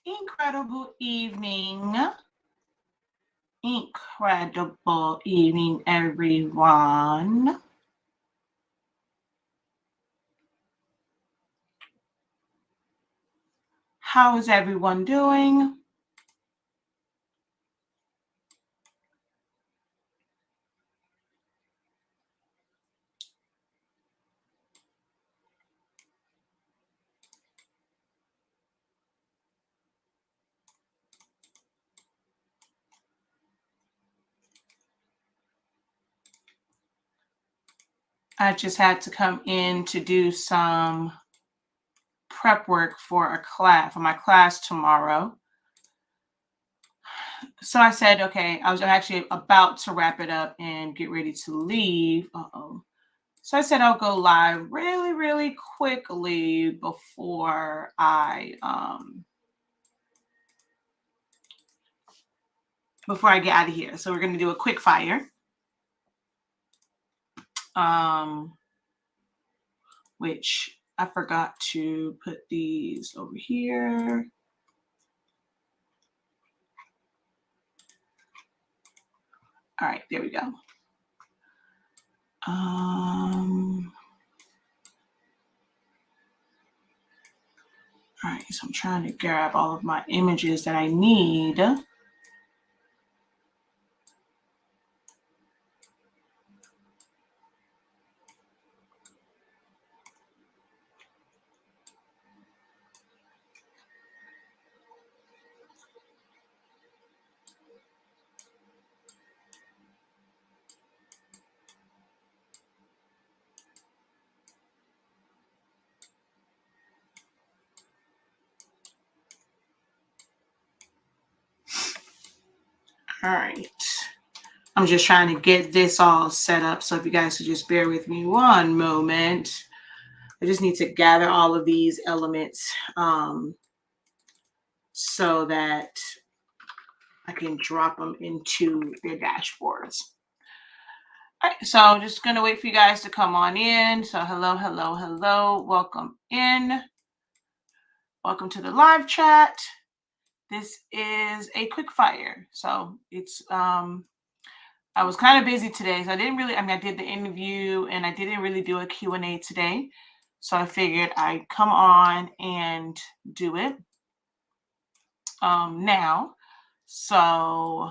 Incredible evening. Incredible evening, everyone. How is everyone doing? I just had to come in to do some prep work for my class tomorrow. So I said, okay, I'm actually about to wrap it up and get ready to leave. So I said I'll go live really, really quickly before I get out of here. So we're going to do a quick fire. Which I forgot to put these over here. All right, there we go. All right, so I'm trying to grab all of my images that I need. All right. I'm just trying to get this all set up. So if you guys could just bear with me one moment. I just need to gather all of these elements so that I can drop them into their dashboards. All right, so I'm just going to wait for you guys to come on in. So hello, hello, hello. Welcome in. Welcome to the live chat. This is a quick fire. So it's I was kind of busy today, so I didn't really, I did the interview and I didn't really do a Q&A today. So I figured I'd come on and do it now. So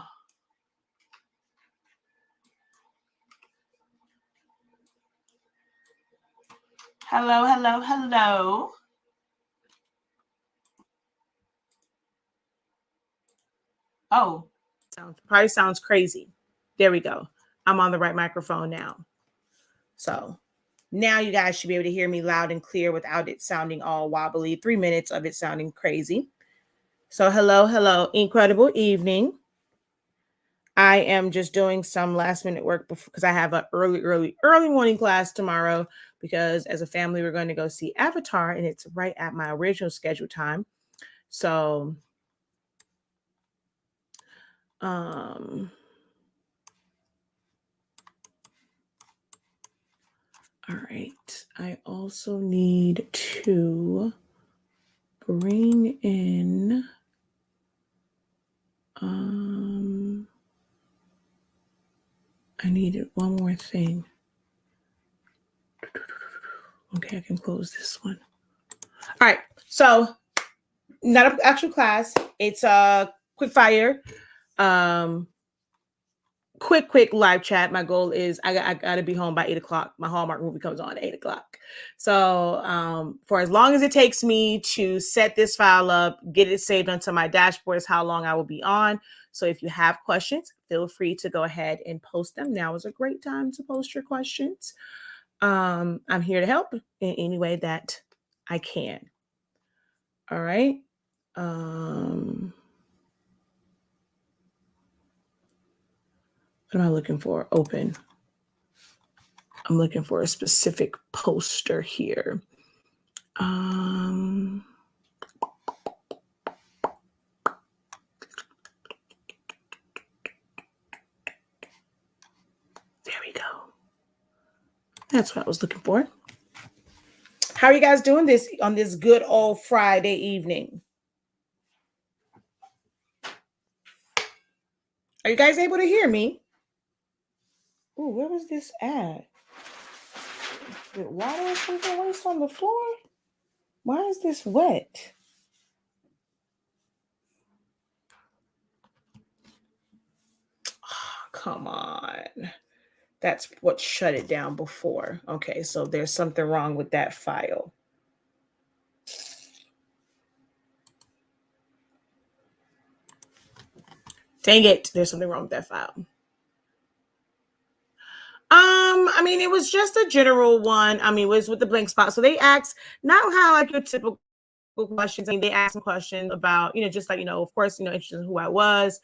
hello, hello, hello. Oh, probably sounds crazy. There we go. I'm on the right microphone now. So now you guys should be able to hear me loud and clear without it sounding all wobbly. 3 minutes of it sounding crazy. So hello, hello, incredible evening. I am just doing some last minute work because I have an early morning class tomorrow because as a family, we're going to go see Avatar and it's right at my original scheduled time. So, all right. I also need to bring in, I needed one more thing. Okay, I can close this one. All right, so not an actual class. It's a quick fire, quick live chat. My goal is I got to be home by 8 o'clock. My Hallmark movie comes on at 8 o'clock. So for as long as it takes me to set this file up, get it saved onto my dashboard is how long I will be on. So if you have questions, feel free to go ahead and post them. Now is a great time to post your questions. I'm here to help in any way that I can. All right. What am I looking for? Open. I'm looking for a specific poster here. There we go. That's what I was looking for. How are you guys doing this on this good old Friday evening? Are you guys able to hear me? Ooh, where was this at? Did water or something waste on the floor? Why is this wet? Oh, come on. That's what shut it down before. Okay, so there's something wrong with that file. Dang it, there's something wrong with that file. I mean, it was just a general one. I mean, it was with the blank spot. So they asked not how like your typical questions. I mean, they asked some questions about, just like, of course, interested in who I was.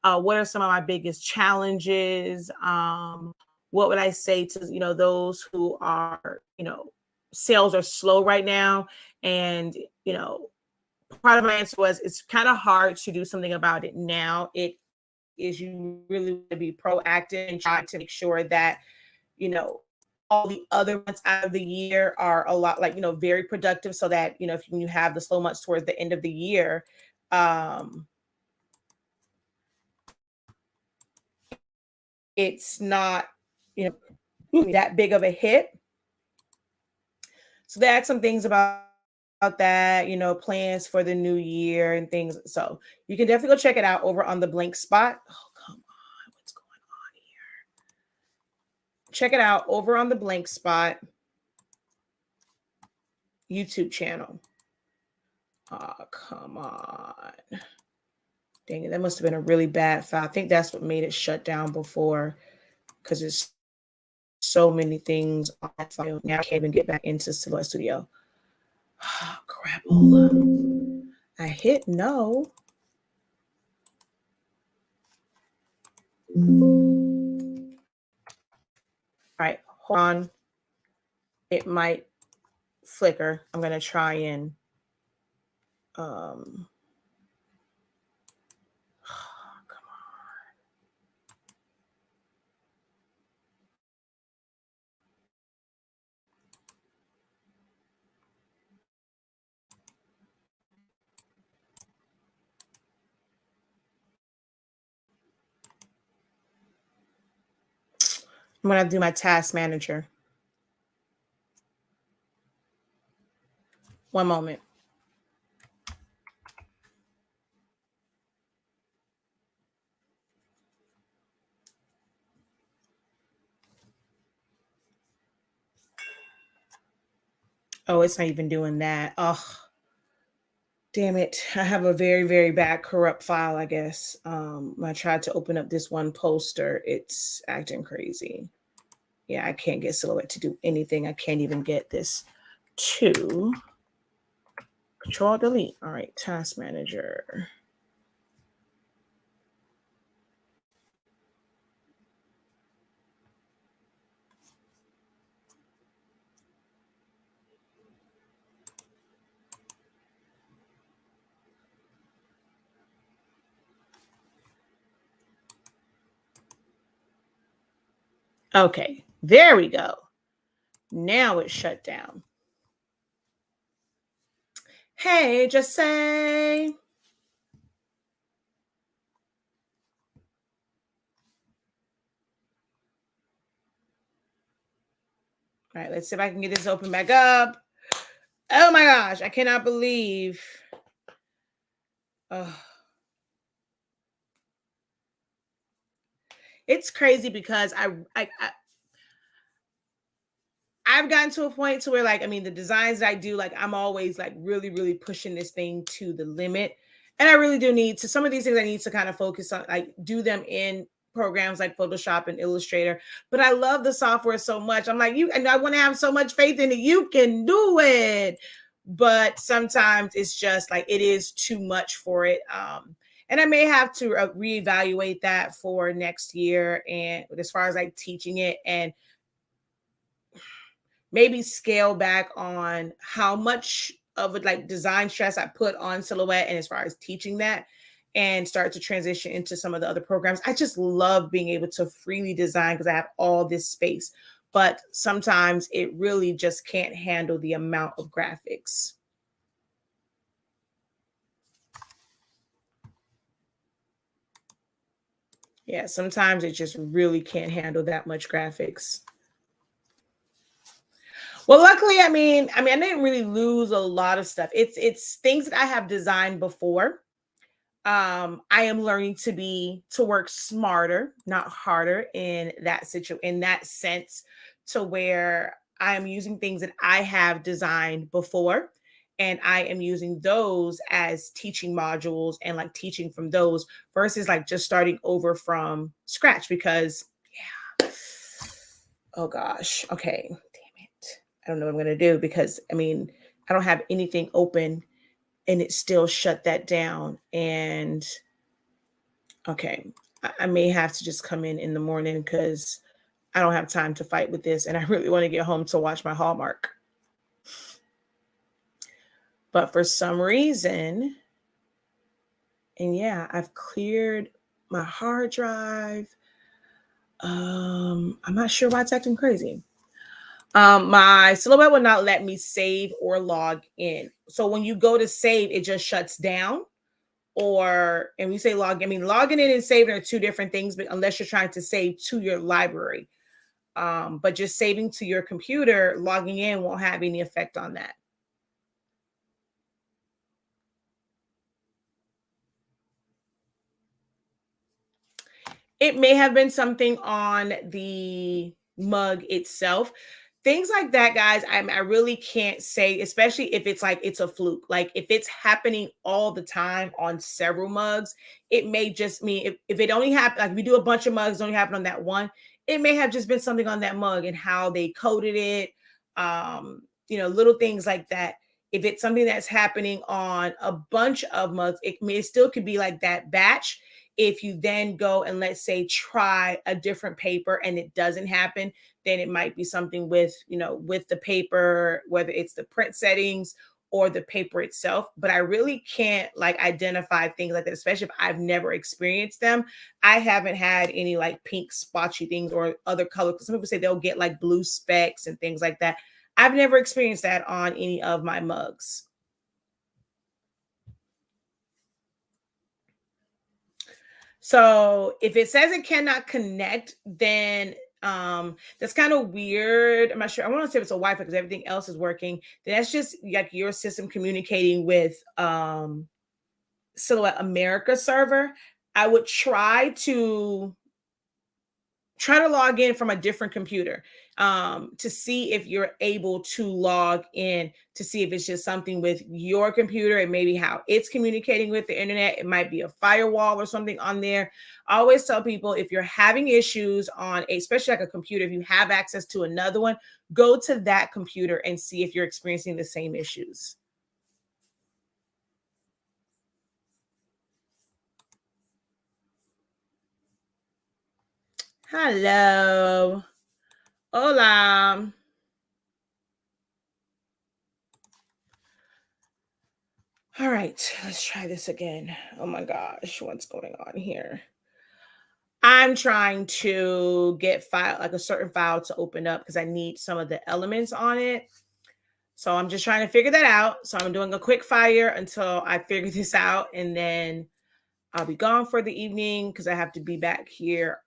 What are some of my biggest challenges? What would I say to, those who are, sales are slow right now? And, part of my answer was it's kind of hard to do something about it now. It is you really want to be proactive and try to make sure that, all the other months out of the year are a lot like, very productive so that, if you have the slow months towards the end of the year, it's not, that big of a hit. So they asked some things about that, plans for the new year and things. So you can definitely go check it out over on the blank spot. Oh, come on. What's going on here? Check it out over on the blank spot YouTube channel. Oh, come on. Dang it, that must have been a really bad file. I think that's what made it shut down before, because there's so many things on that file. Now I can't even get back into Silhouette Studio. Oh, crapola. I hit no. All right, hold on. It might flicker. I'm going to try and I'm going to do my task manager. One moment. Oh, it's not even doing that. Oh, damn it. I have a very, very bad corrupt file, I guess. I tried to open up this one poster. It's acting crazy. Yeah, I can't get Silhouette to do anything. I can't even get this to Control Delete. All right, Task Manager. Okay, there we go. Now it's shut down. Hey, just say. All right, let's see if I can get this open back up. Oh my gosh, I cannot believe. Oh. It's crazy because I've gotten to a point to where, like, I mean, the designs that I do, like, I'm always like really, really pushing this thing to the limit. And I really do need to, some of these things I need to kind of focus on, like do them in programs like Photoshop and Illustrator. But I love the software so much. I'm like, and I want to have so much faith in it. You can do it. But sometimes it's just like, it is too much for it. And I may have to reevaluate that for next year. And as far as like teaching it, and maybe scale back on how much of a like design stress I put on Silhouette and as far as teaching that, and start to transition into some of the other programs. I just love being able to freely design because I have all this space, but sometimes it really just can't handle the amount of graphics. Yeah, sometimes it just really can't handle that much graphics. Well, luckily, I didn't really lose a lot of stuff. It's things that I have designed before. I am learning to work smarter, not harder in in that sense, to where I am using things that I have designed before, and I am using those as teaching modules and like teaching from those versus like just starting over from scratch because yeah. Oh gosh. Okay. Damn it. I don't know what I'm gonna do because I don't have anything open and it still shut that down. And okay, I may have to just come in the morning because I don't have time to fight with this, and I really want to get home to watch my Hallmark. But for some reason, and yeah, I've cleared my hard drive. I'm not sure why it's acting crazy. My Silhouette will not let me save or log in. So when you go to save, it just shuts down. Or and we say log, logging in and saving are two different things, but unless you're trying to save to your library. But just saving to your computer, logging in won't have any effect on that. It may have been something on the mug itself. Things like that, guys, I really can't say, especially if it's like it's a fluke. Like if it's happening all the time on several mugs, it may just mean if it only happen, like if we do a bunch of mugs, only happen on that one, it may have just been something on that mug and how they coded it. Little things like that. If it's something that's happening on a bunch of mugs, it still could be like that batch. If you then go and let's say try a different paper and it doesn't happen, then it might be something with, with the paper, whether it's the print settings or the paper itself. But I really can't like identify things like that, especially if I've never experienced them. I haven't had any like pink spotchy things or other color. Some people say they'll get like blue specks and things like that. I've never experienced that on any of my mugs. So if it says it cannot connect, then that's kind of weird. I'm not sure. I want to say it's a Wi-Fi because everything else is working. Then that's just like your system communicating with Silhouette America server. I would try to log in from a different computer to see if you're able to log in, to see if it's just something with your computer and maybe how it's communicating with the internet. It might be a firewall or something on there. I always tell people if you're having issues on especially like a computer, if you have access to another one, go to that computer and see if you're experiencing the same issues. Hello. Hola. All right, let's try this again. Oh my gosh, what's going on here? I'm trying to get file like a certain file to open up because I need some of the elements on it. So I'm just trying to figure that out. So I'm doing a quick fire until I figure this out, and then I'll be gone for the evening because I have to be back here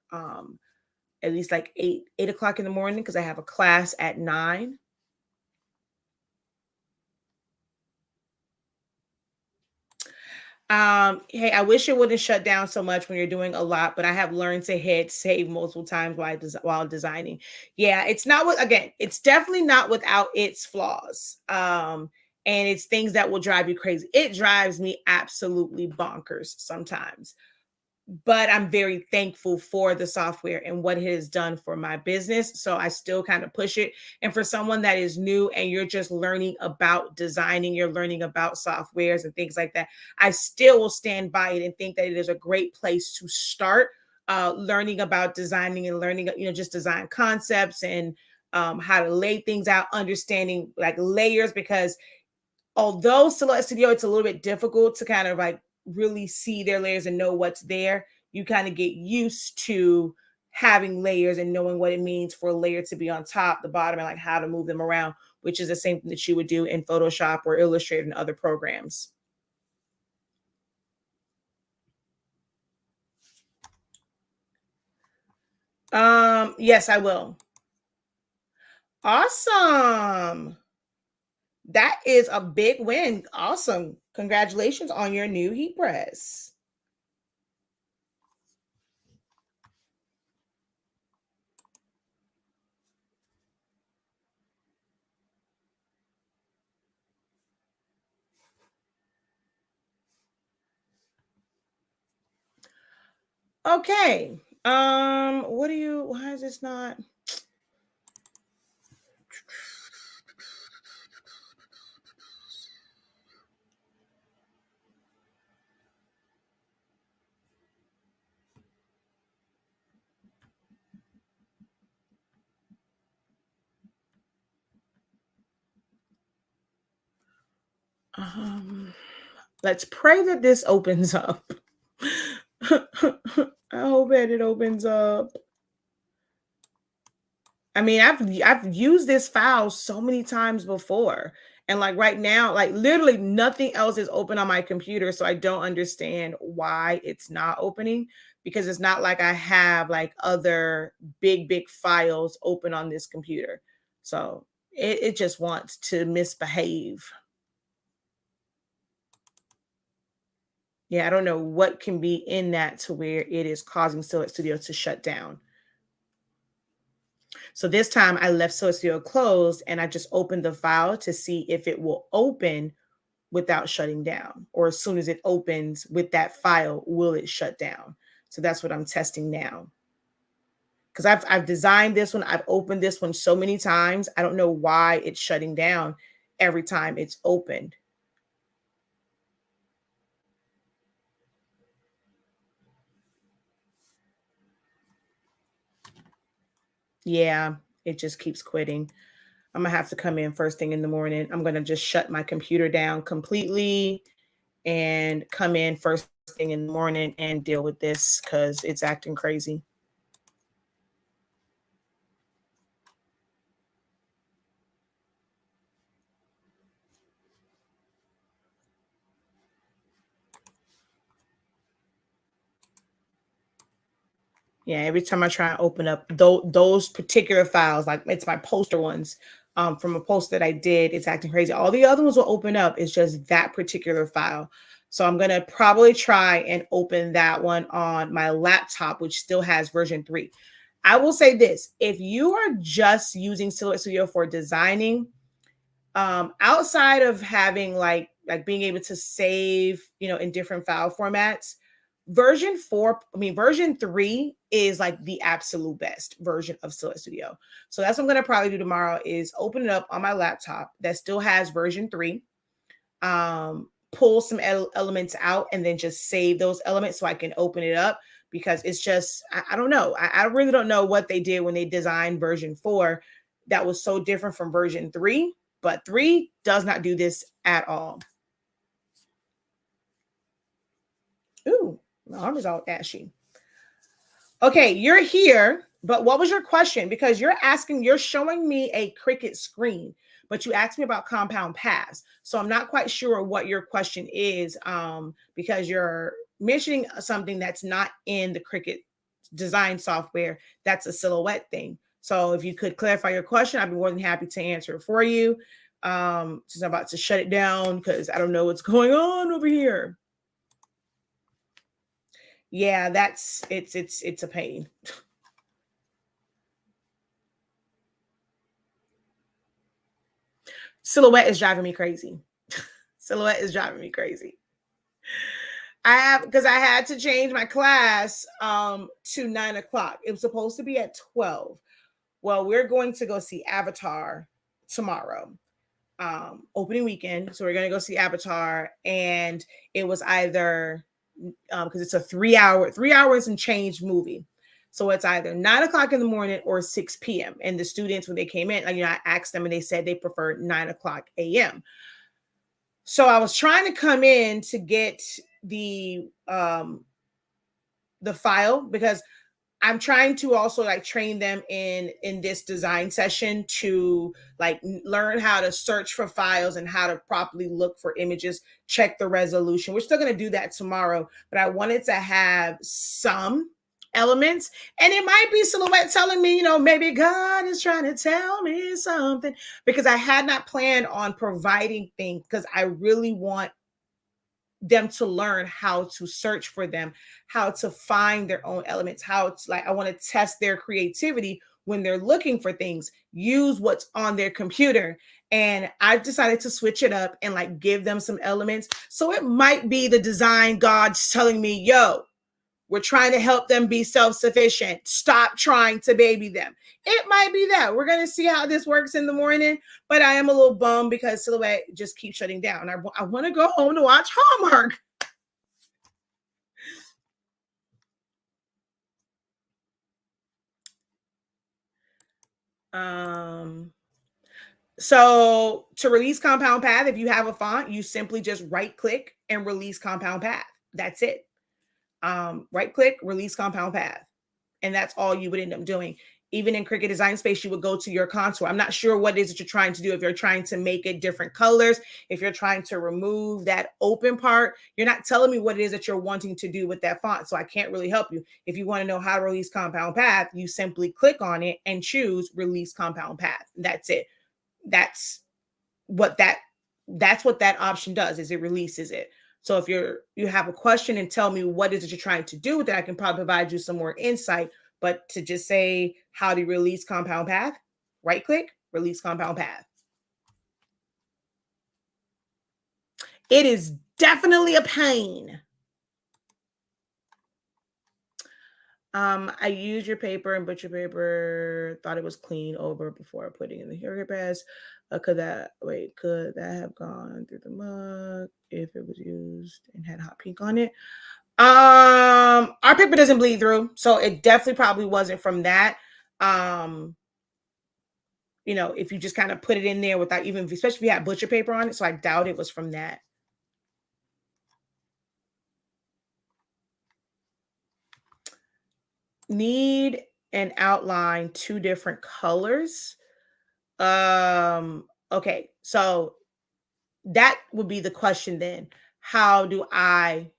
at least like 8 o'clock in the morning because I have a class at 9. Hey, I wish it wouldn't shut down so much when you're doing a lot, but I have learned to hit save multiple times while designing. Yeah, it's not with again, it's definitely not without its flaws. And it's things that will drive you crazy. It drives me absolutely bonkers sometimes, but I'm very thankful for the software and what it has done for my business. So I still kind of push it. And for someone that is new and you're just learning about designing, you're learning about softwares and things like that, I still will stand by it and think that it is a great place to start learning about designing and learning, just design concepts and how to lay things out, understanding like layers, because although Silhouette Studio, it's a little bit difficult to kind of like really see their layers and know what's there. You kind of get used to having layers and knowing what it means for a layer to be on top, the bottom, and like how to move them around, which is the same thing that you would do in Photoshop or Illustrator and other programs. Yes, I will. Awesome. That is a big win. Awesome. Congratulations on your new heat press. Okay. What do you, why is this not? Um, let's pray that this opens up. I hope that it opens up. I mean, I've used this file so many times before. And like right now, like literally nothing else is open on my computer. So I don't understand why it's not opening, because it's not like I have like other big files open on this computer. So it just wants to misbehave. Yeah, I don't know what can be in that to where it is causing Silhouette Studio to shut down. So this time I left Silhouette Studio closed and I just opened the file to see if it will open without shutting down, or as soon as it opens with that file, will it shut down? So that's what I'm testing now. Because I've designed this one, I've opened this one so many times. I don't know why it's shutting down every time it's opened. Yeah, it just keeps quitting. I'm gonna have to come in first thing in the morning. I'm gonna just shut my computer down completely and come in first thing in the morning and deal with this because it's acting crazy. Yeah, every time I try and open up those particular files, like it's my poster ones from a post that I did, it's acting crazy. All the other ones will open up. It's just that particular file. So I'm gonna probably try and open that one on my laptop, which still has version 3. I will say this: if you are just using Silhouette Studio for designing, outside of having like being able to save, in different file formats, version 4, I mean version 3 is like the absolute best version of Silhouette Studio. So that's what I'm going to probably do tomorrow, is open it up on my laptop that still has version 3, pull some elements out and then just save those elements so I can open it up, because it's just I don't know, I really don't know what they did when they designed version 4 that was so different from version 3, but 3 does not do this at all. Ooh, my arm is all ashy. Okay, you're here, but what was your question? Because you're showing me a Cricut screen, but you asked me about Compound Pass. So I'm not quite sure what your question is, because you're mentioning something that's not in the Cricut design software. That's a Silhouette thing. So if you could clarify your question, I'd be more than happy to answer it for you. Since I'm about to shut it down because I don't know what's going on over here. Yeah, it's a pain. Silhouette is driving me crazy. Silhouette is driving me crazy. Because I had to change my class to 9 o'clock. It was supposed to be at 12. Well, we're going to go see Avatar tomorrow. Opening weekend. So we're gonna go see Avatar, and it was either because it's a 3 hours and change movie. So it's either 9 o'clock in the morning or 6 p.m. And the students, when they came in, I asked them and they said they preferred 9 o'clock a.m. So I was trying to come in to get the file, because I'm trying to also like train them in this design session to like learn how to search for files and how to properly look for images, check the resolution. We're still going to do that tomorrow, but I wanted to have some elements. And it might be Silhouette telling me, maybe God is trying to tell me something, because I had not planned on providing things, because I really want them to learn how to search for them, how to find their own elements, how to, like, I want to test their creativity when they're looking for things, use what's on their computer. And I decided to switch it up and like give them some elements. So it might be the design God's telling me, yo, we're trying to help them be self-sufficient. Stop trying to baby them. It might be that. We're going to see how this works in the morning. But I am a little bummed because Silhouette just keeps shutting down. I want to go home to watch Hallmark. So to release Compound Path, if you have a font, you simply just right click and release Compound Path. That's it. Right click, release Compound Path. And that's all you would end up doing. Even in Cricut Design Space, you would go to your contour. I'm not sure what it is that you're trying to do. If you're trying to make it different colors, if you're trying to remove that open part, you're not telling me what it is that you're wanting to do with that font. So I can't really help you. If you want to know how to release Compound Path, you simply click on it and choose Release Compound Path. That's it. That's what that option does, is it releases it. So if you have a question and tell me what is it you're trying to do with it, I can probably provide you some more insight. But to just say how to release Compound Path, right click, release Compound Path. It is definitely a pain. I used your paper and butcher paper, thought it was clean over before putting in the Hero press. Could that have gone through the mug if it was used and had hot pink on it? Our paper doesn't bleed through, so it definitely probably wasn't from that. If you just kind of put it in there without even, especially if you had butcher paper on it, so I doubt it was from that. Need an outline 2 different colors. Okay, so that would be the question then. How do I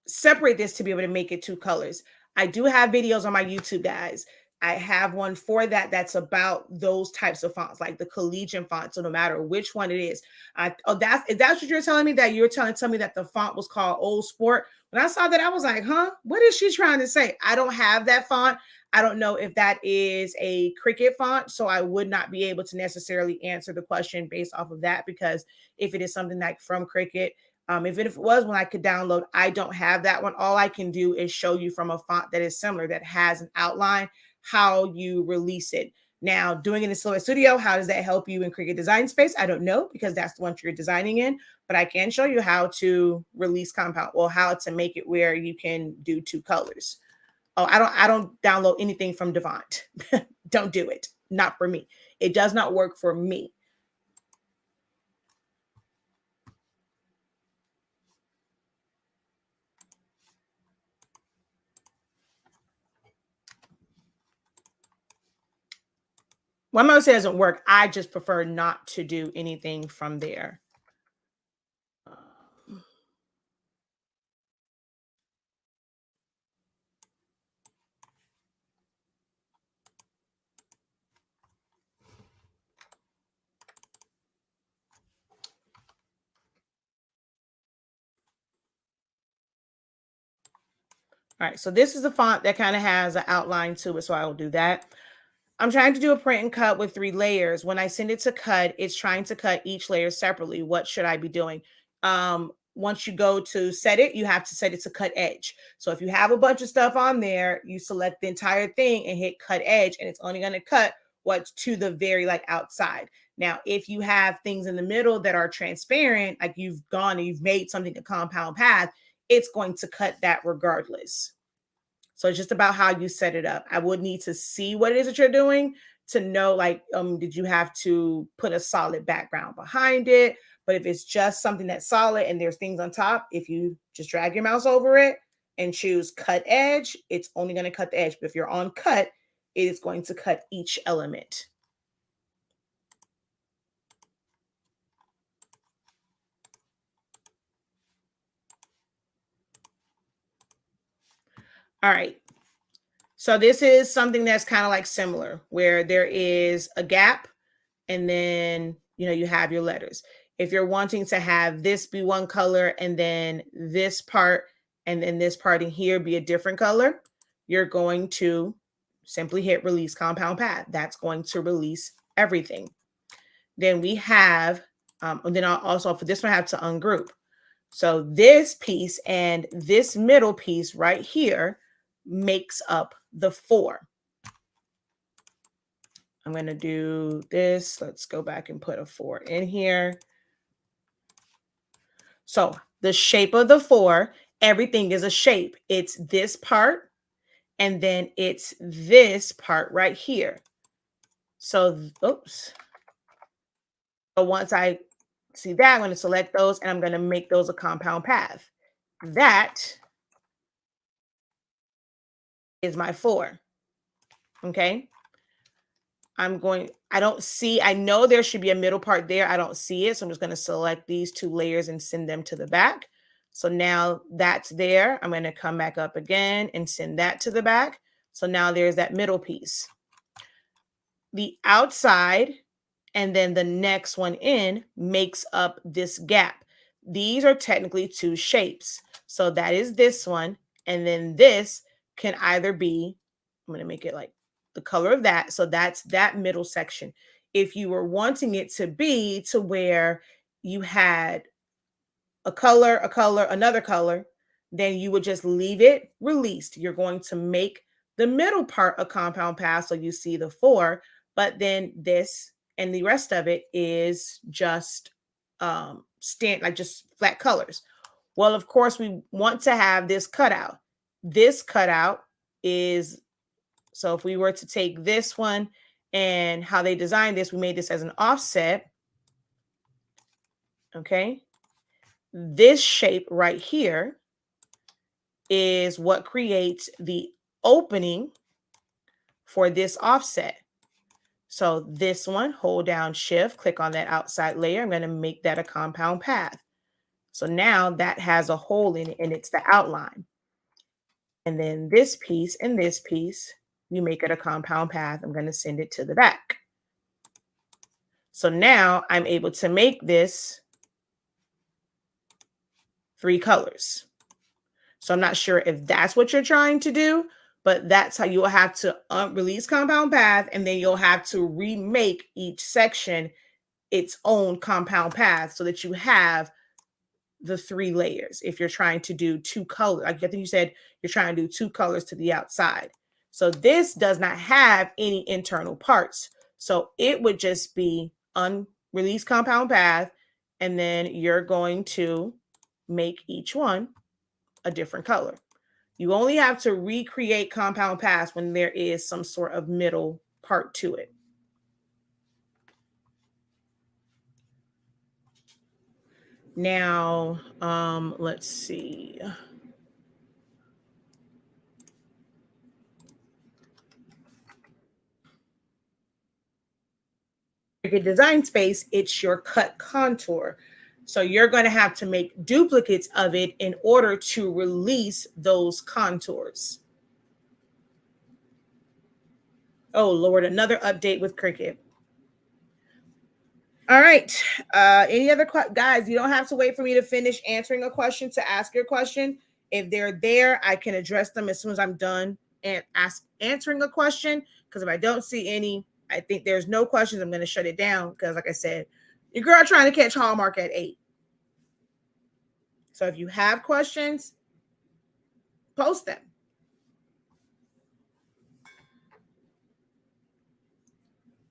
separate this to be able to make it 2 colors? I do have videos on my YouTube, guys. I have one for that that's about those types of fonts, like the collegiate font. So no matter which one it is, is that what you're telling me? That you're trying to tell me that the font was called Old Sport? When I saw that, I was like, huh? What is she trying to say? I don't have that font. I don't know if that is a Cricut font, so I would not be able to necessarily answer the question based off of that, because if it is something like from Cricut, if it was one I could download, I don't have that one. All I can do is show you from a font that is similar, that has an outline, how you release it. Now, doing it in Silhouette Studio, how does that help you in Cricut Design Space? I don't know, because that's the one you're designing in, but I can show you how to release Compound, or how to make it where you can do 2 colors. Oh, I don't download anything from Devant. Don't do it. Not for me. It does not work for me. Well, I'm not saying it doesn't work. I just prefer not to do anything from there. All right, so this is a font that kind of has an outline to it, so I will do that. I'm trying to do a print and cut with 3 layers. When I send it to cut, it's trying to cut each layer separately. What should I be doing? Once you go to set it, you have to set it to cut edge. So if you have a bunch of stuff on there, you select the entire thing and hit cut edge, and it's only going to cut what's to the very outside. Now, if you have things in the middle that are transparent, like you've gone and you've made something a compound path, it's going to cut that regardless. So it's just about how you set it up. I would need to see what it is that you're doing to know, did you have to put a solid background behind it? But if it's just something that's solid and there's things on top, if you just drag your mouse over it and choose cut edge, it's only going to cut the edge. But if you're on cut, it is going to cut each element. All right. So this is something that's kind of like similar, where there is a gap and then, you have your letters. If you're wanting to have this be one color and then this part and then this part in here be a different color, you're going to simply hit release compound path. That's going to release everything. Then we have, and then I'll also for this one, I have to ungroup. So this piece and this middle piece right here makes up the 4. I'm going to do this. Let's go back and put a 4 in here. So the shape of the 4, everything is a shape. It's this part, and then it's this part right here. So, oops. So once I see that, I'm going to select those, and I'm going to make those a compound path. That is my 4. Okay. I don't see, I know there should be a middle part there. I don't see it. So I'm just going to select these 2 layers and send them to the back. So now that's there. I'm going to come back up again and send that to the back. So now there's that middle piece. The outside and then the next one in makes up this gap. These are technically 2 shapes. So that is this one. And then this can either be, I'm going to make it like the color of that. So that's that middle section. If you were wanting it to be to where you had a color, another color, then you would just leave it released. You're going to make the middle part a compound path. So you see the 4, but then this and the rest of it is just just flat colors. Well, of course, we want to have this cutout. This cutout is, so if we were to take this one and how they designed this, we made this as an offset. Okay. This shape right here is what creates the opening for this offset. So this one, hold down shift, click on that outside layer. I'm going to make that a compound path. So now that has a hole in it and it's the outline. And then this piece and this piece, you make it a compound path. I'm going to send it to the back. So now I'm able to make this 3 colors. So I'm not sure if that's what you're trying to do, but that's how you'll have to release compound path, and then you'll have to remake each section its own compound path so that you have the 3 layers. If you're trying to do 2 colors, like I think you said you're trying to do 2 colors to the outside. So this does not have any internal parts. So it would just be unreleased compound path, and then you're going to make each one a different color. You only have to recreate compound paths when there is some sort of middle part to it. Now, let's see. Cricut Design Space, it's your cut contour. So you're going to have to make duplicates of it in order to release those contours. Oh, Lord, another update with Cricut. All right. Any other guys? You don't have to wait for me to finish answering a question to ask your question. If they're there, I can address them as soon as I'm done and answering a question. Because if I don't see any, I think there's no questions, I'm going to shut it down. Because like I said, your girl trying to catch Hallmark at 8. So if you have questions, post them.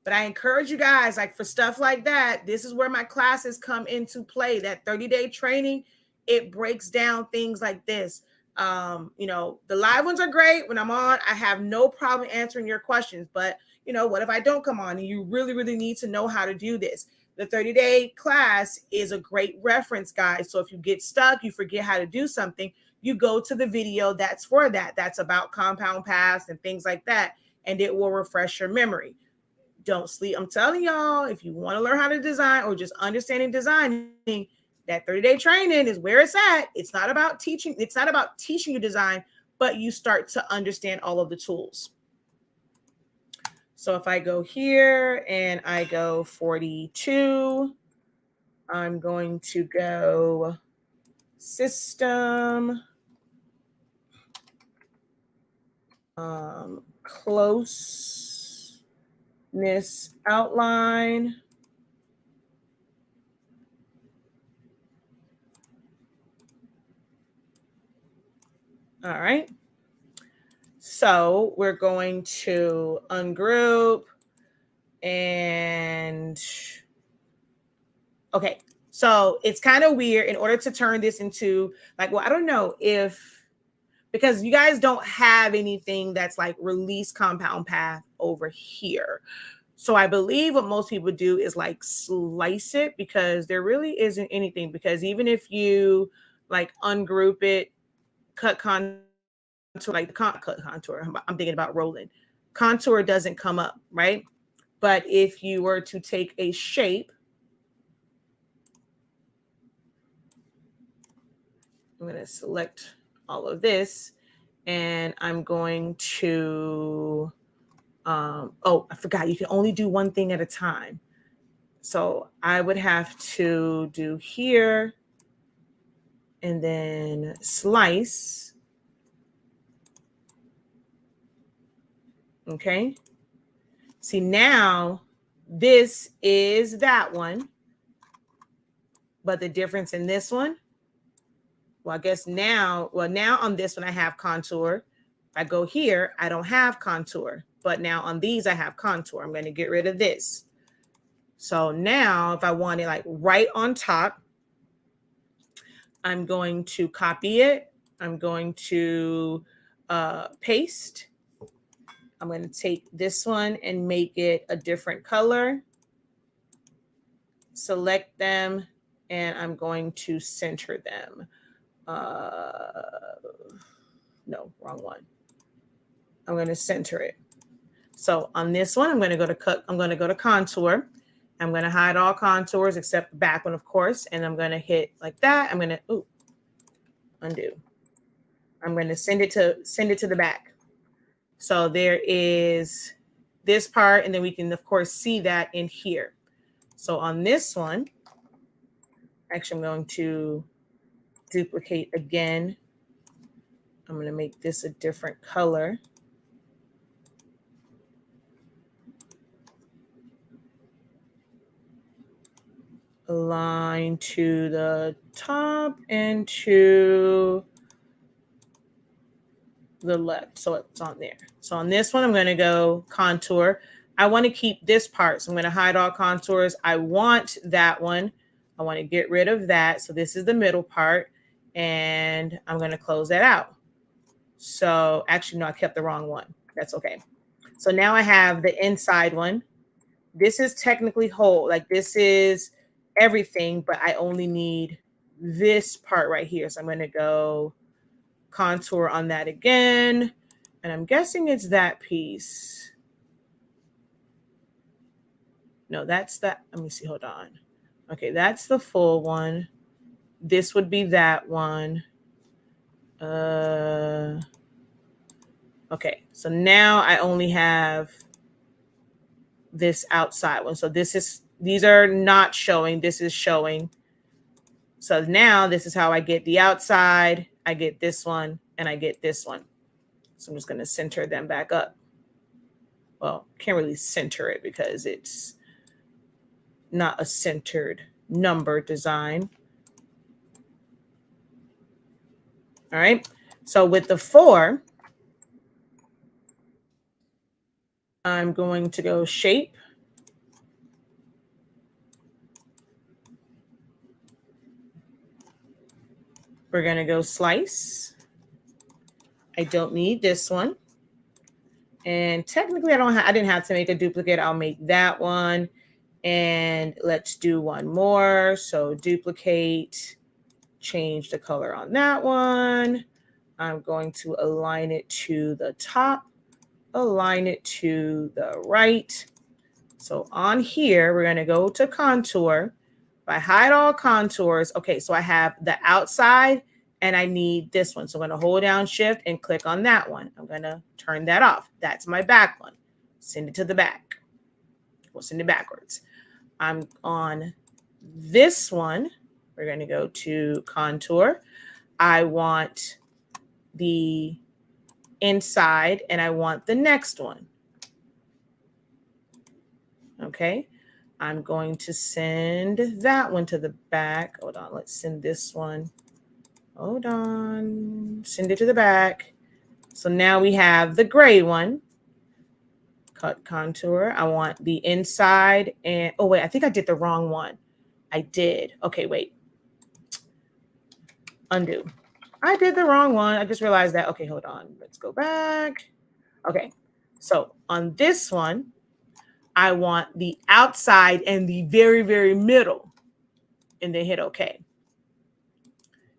But I encourage you guys, like for stuff like that, this is where my classes come into play. That 30-day training, it breaks down things like this. The live ones are great. When I'm on, I have no problem answering your questions. But, what if I don't come on and you really, really need to know how to do this? The 30-day class is a great reference guide. So if you get stuck, you forget how to do something, you go to the video that's for that. That's about compound paths and things like that. And it will refresh your memory. Don't sleep. I'm telling y'all, if you want to learn how to design or just understanding designing, that 30-day training is where it's at. It's not about teaching. It's not about teaching you design, but you start to understand all of the tools. So if I go here and I go 42, I'm going to go system, closeness outline. All right. So we're going to ungroup and okay. So it's kind of weird in order to turn this into like, well, I don't know if, because you guys don't have anything that's like release compound path over here. So I believe what most people do is like slice it, because there really isn't anything, because even if you like ungroup it, cut contour, like the cut contour, I'm thinking about rolling. Contour doesn't come up, right? But if you were to take a shape, I'm going to select all of this and I'm going to, oh, I forgot, you can only do one thing at a time. So I would have to do here and then slice. Okay. See, now this is that one, but the difference in this one, well, I guess now on this one, I have contour. If I go here, I don't have contour, but now on these, I have contour. I'm going to get rid of this. So now if I want it like right on top, I'm going to copy it. I'm going to paste. I'm going to take this one and make it a different color. Select them, and I'm going to center them. No, wrong one. I'm going to center it. So on this one, I'm going to go to contour. I'm going to hide all contours except the back one, of course. And I'm going to hit like that. I'm going to undo. I'm going to send it to the back. So there is this part, and then we can, of course, see that in here. So on this one, actually, I'm going to duplicate again. I'm going to make this a different color. Align to the top and to the left, so it's on there. So on this one, I'm going to go contour. I want to keep this part, so I'm going to hide all contours. I want that one. I want to get rid of that. So this is the middle part, and I'm going to close that out. So actually, no, I kept the wrong one. That's okay. So now I have the inside one. This is technically whole. Like this is everything, but I only need this part right here. So I'm going to go contour on that again. And I'm guessing it's that piece. No, that's that. Let me see. Hold on. Okay, that's the full one. This would be that one. Okay, so now I only have this outside one. So these are not showing. This is showing. So now this is how I get the outside. I get this one and I get this one. So I'm just going to center them back up. Well, can't really center it because it's not a centered number design. All right. So with the 4, I'm going to go shape. We're going to go slice. I don't need this one. And technically I didn't have to make a duplicate. I'll make that one. And let's do one more. So duplicate, change the color on that one. I'm going to align it to the top, align it to the right. So on here, we're going to go to contour. If I hide all contours, okay, so I have the outside and I need this one. So I'm going to hold down shift and click on that one. I'm going to turn that off. That's my back one. Send it to the back. We'll send it backwards. I'm on this one. We're going to go to contour. I want the inside and I want the next one. Okay. I'm going to send that one to the back. Hold on. Let's send this one. Hold on. Send it to the back. So now we have the gray one. Cut contour. I want the inside and, oh wait, I think I did the wrong one. I did. Okay, wait. Undo. I did the wrong one. I just realized that. Okay, hold on. Let's go back. Okay. So on this one, I want the outside and the very, very middle, and then hit OK.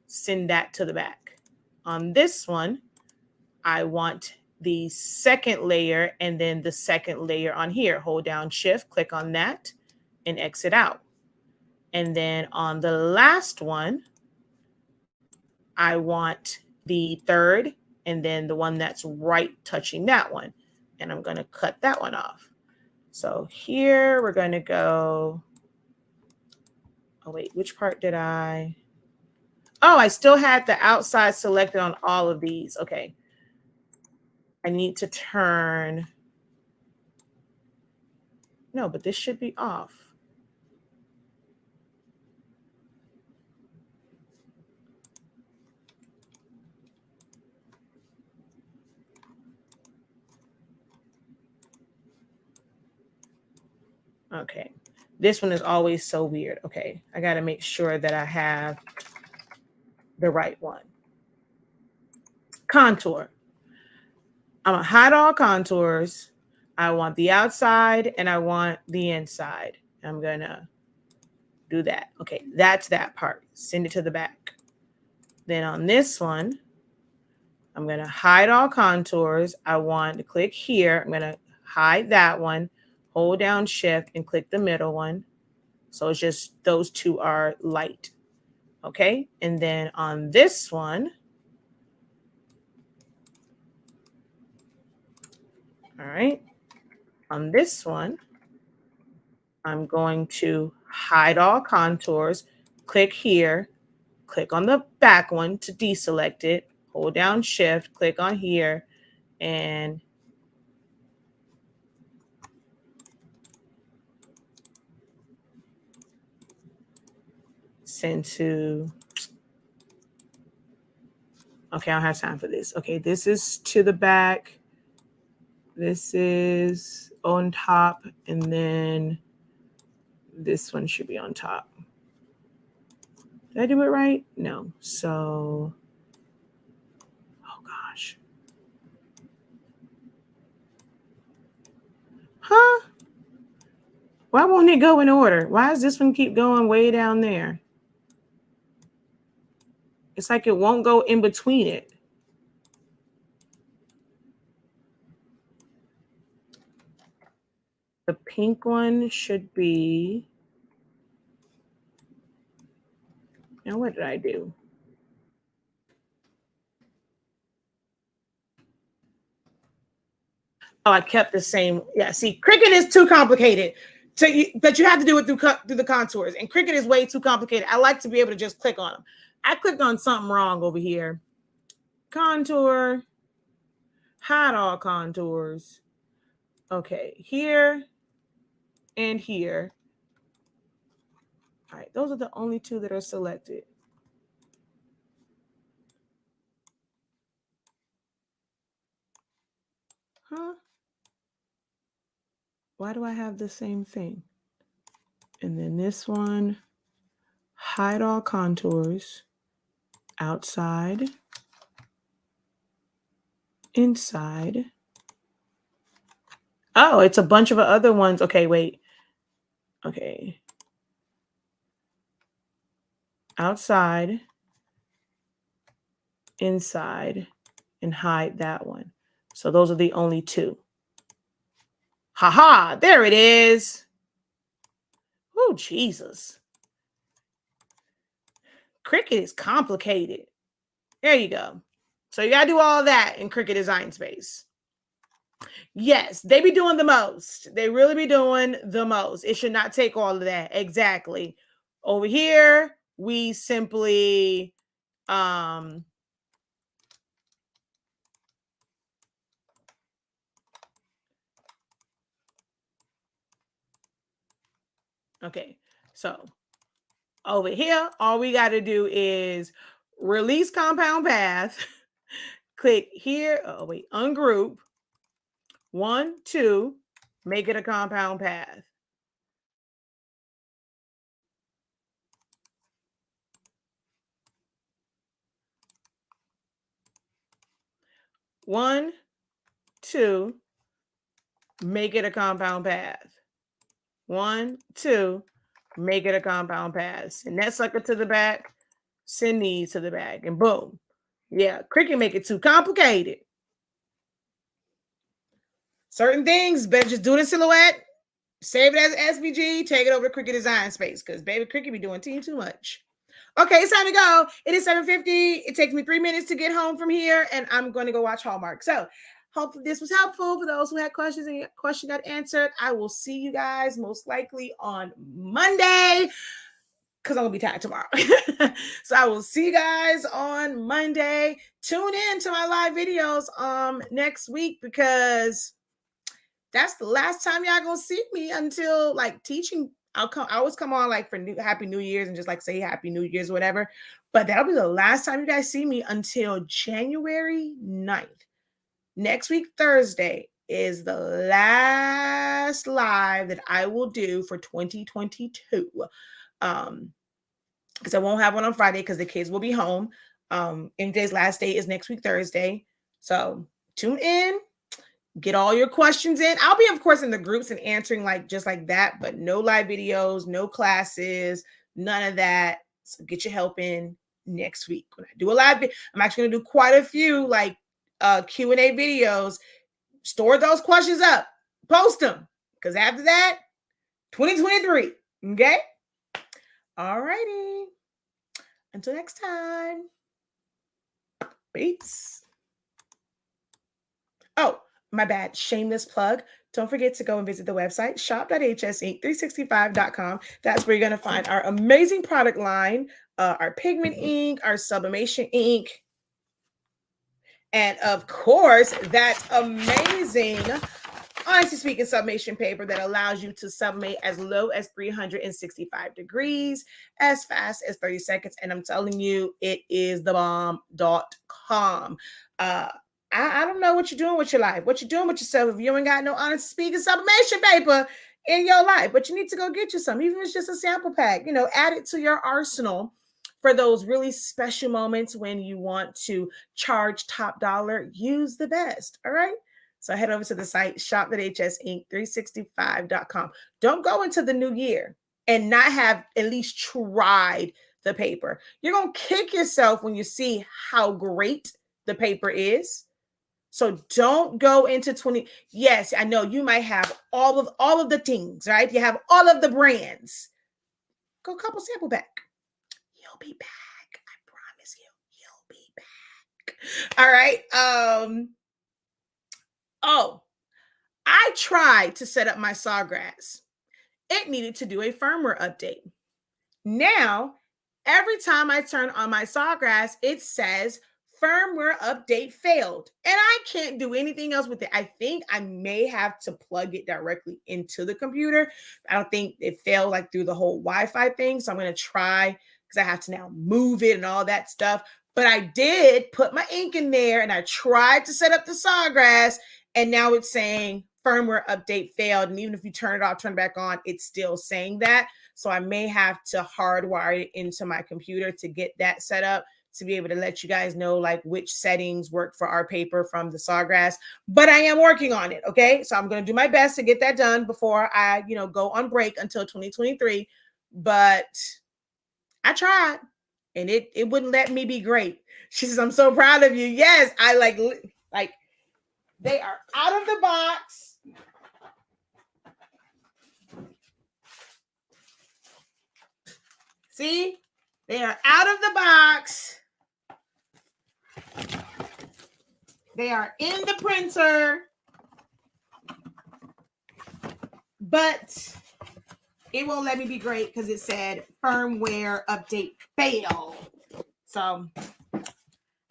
Send that to the back. On this one, I want the second layer and then the second layer on here. Hold down shift, click on that, and exit out. And then on the last one, I want the third and then the one that's right touching that one. And I'm going to cut that one off. So here we're going to go. Oh, wait, which part did I? Oh, I still had the outside selected on all of these. Okay. I need to turn. No, but this should be off. Okay. This one is always so weird. Okay. I got to make sure that I have the right one. Contour. I'm going to hide all contours. I want the outside and I want the inside. I'm going to do that. Okay. That's that part. Send it to the back. Then on this one, I'm going to hide all contours. I want to click here. I'm going to hide that one, hold down shift and click the middle one. So it's just those two are light. Okay. And then on this one, all right, on this one, I'm going to hide all contours, click here, click on the back one to deselect it, hold down shift, click on here, and send to, okay, I don't have time for this. Okay, this is to the back. This is on top, and then this one should be on top. Did I do it right? No. So, oh gosh. Huh? Why won't it go in order? Why does this one keep going way down there? It's like it won't go in between it. The pink one should be. Now, what did I do? Oh, I kept the same. Yeah, see, Cricut is too complicated. But you have to do it through the contours. And Cricut is way too complicated. I like to be able to just click on them. I clicked on something wrong over here. Contour. Hide all contours. Okay, here and here. All right, those are the only two that are selected. Huh? Why do I have the same thing? And then this one, hide all contours, outside, inside. Oh, it's a bunch of other ones. Okay, wait. Okay. Outside, inside, and hide that one. So those are the only two. Haha, there it is. Oh, Jesus. Cricut is complicated. There you go. So you got to do all that in Cricut Design Space. Yes, they be doing the most. They really be doing the most. It should not take all of that. Exactly. Over here, we simply okay. So over here, all we got to do is release compound path. Click here. Oh, wait, ungroup. 1, 2, make it a compound path. One, 2, make it a compound path. 1, 2, make it a compound path. Send that sucker to the back. Send these to the back, and boom. Yeah, Cricut make it too complicated. Certain things, better just do it in Silhouette, save it as SVG, take it over to Cricut Design Space, because baby, Cricut be doing too much. Okay, it's time to go. It is 7:50. It takes me 3 minutes to get home from here, and I'm going to go watch Hallmark. So hopefully this was helpful for those who had questions and your question got answered. I will see you guys most likely on Monday, because I'm gonna be tired tomorrow. So I will see you guys on Monday. Tune in to my live videos next week, because that's the last time y'all gonna see me until like teaching. I always come on like for Happy New Year's and just like say Happy New Year's or whatever. But that'll be the last time you guys see me until January 9th. Next week, Thursday, is the last live that I will do for 2022. Because I won't have one on Friday because the kids will be home. MJ's last day is next week, Thursday. So tune in, get all your questions in. I'll be, of course, in the groups and answering like just like that, but no live videos, no classes, none of that. So get your help in next week. When I do a live, I'm actually going to do quite a few like Q&A videos. Store those questions up, post them, because after that, 2023. Okay. All righty. Until next time. Peace. Oh, my bad. Shameless plug. Don't forget to go and visit the website, shop.hsink365.com. That's where you're going to find our amazing product line, our pigment ink, our sublimation ink, and of course, that amazing Honestly Speaking sublimation paper that allows you to sublimate as low as 365 degrees, as fast as 30 seconds. And I'm telling you, it is the bomb.com. I don't know what you're doing with your life, what you're doing with yourself if you ain't got no Honestly Speaking sublimation paper in your life, but you need to go get you some, even if it's just a sample pack, add it to your arsenal for those really special moments when you want to charge top dollar. Use the best. All right. So head over to the site, shop.hsink365.com. Don't go into the new year and not have at least tried the paper. You're going to kick yourself when you see how great the paper is. So don't go into 20. Yes, I know you might have all of the things, right? You have all of the brands. Go a couple sample back. You'll be back. I promise you, you'll be back. All right. Oh, I tried to set up my Sawgrass. It needed to do a firmware update. Now, every time I turn on my Sawgrass, it says firmware update failed. And I can't do anything else with it. I think I may have to plug it directly into the computer. I don't think it failed like through the whole Wi-Fi thing. So I'm going to try, because I have to now move it and all that stuff. But I did put my ink in there and I tried to set up the Sawgrass, and now it's saying firmware update failed. And even if you turn it off, turn it back on, it's still saying that. So I may have to hardwire it into my computer to get that set up, to be able to let you guys know like which settings work for our paper from the Sawgrass. But I am working on it. Okay. So I'm going to do my best to get that done before I, go on break until 2023. But I tried, and it wouldn't let me be great. She says, I'm so proud of you. Yes. I like they are out of the box. See, they are out of the box. They are in the printer, but it won't let me be great because it said firmware update fail. So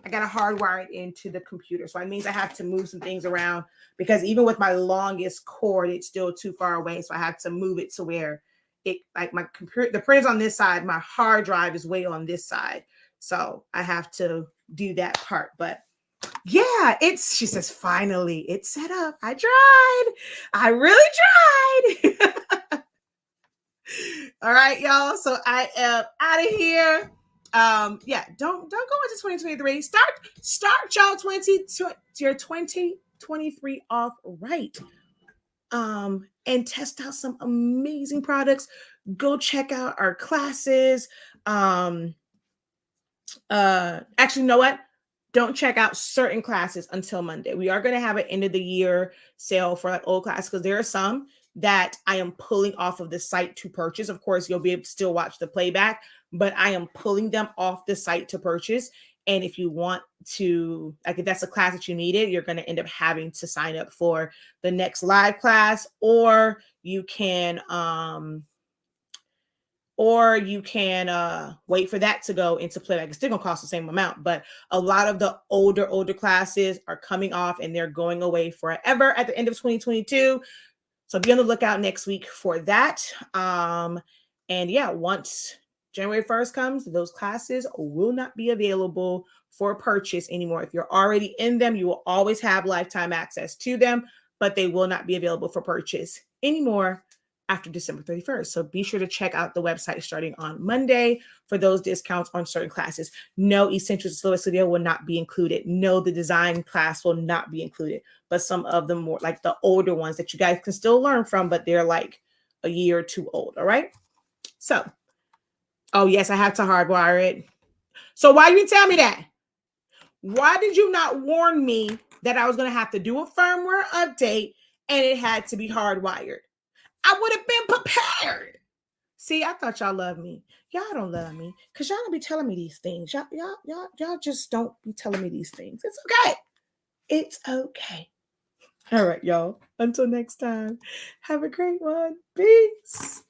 I got to hardwire it into the computer. So it means I have to move some things around because even with my longest cord, it's still too far away. So I have to move it to where it, like my computer, the printer's on this side, my hard drive is way on this side. So I have to do that part. But yeah, she says, finally, it's set up. I tried. I really tried. All right, y'all. So I am out of here. Yeah, don't go into 2023. Start y'all 2023 off right. And test out some amazing products. Go check out our classes. Actually, you know what? Don't check out certain classes until Monday. We are going to have an end of the year sale for like old classes because there are some that I am pulling off of the site to purchase. Of course, you'll be able to still watch the playback, but I am pulling them off the site to purchase. And if you want to, like if that's a class that you needed, you're going to end up having to sign up for the next live class, or you can wait for that to go into playback. It's still gonna cost the same amount, but a lot of the older classes are coming off and they're going away forever at the end of 2022. So be on the lookout next week for that. And yeah, once January 1st comes, those classes will not be available for purchase anymore. If you're already in them, you will always have lifetime access to them, but they will not be available for purchase anymore after December 31st. So be sure to check out the website starting on Monday for those discounts on certain classes. No, Essentials Slow Studio will not be included. No, the design class will not be included, but some of them more like the older ones that you guys can still learn from, but they're like a year or two old. All right. So, oh yes, I have to hardwire it. So why you tell me that? Why did you not warn me that I was going to have to do a firmware update and it had to be hardwired? I would have been prepared. See, I thought y'all loved me. Y'all don't love me because y'all don't be telling me these things. Y'all just don't be telling me these things. It's okay. It's okay. All right, y'all. Until next time, have a great one. Peace.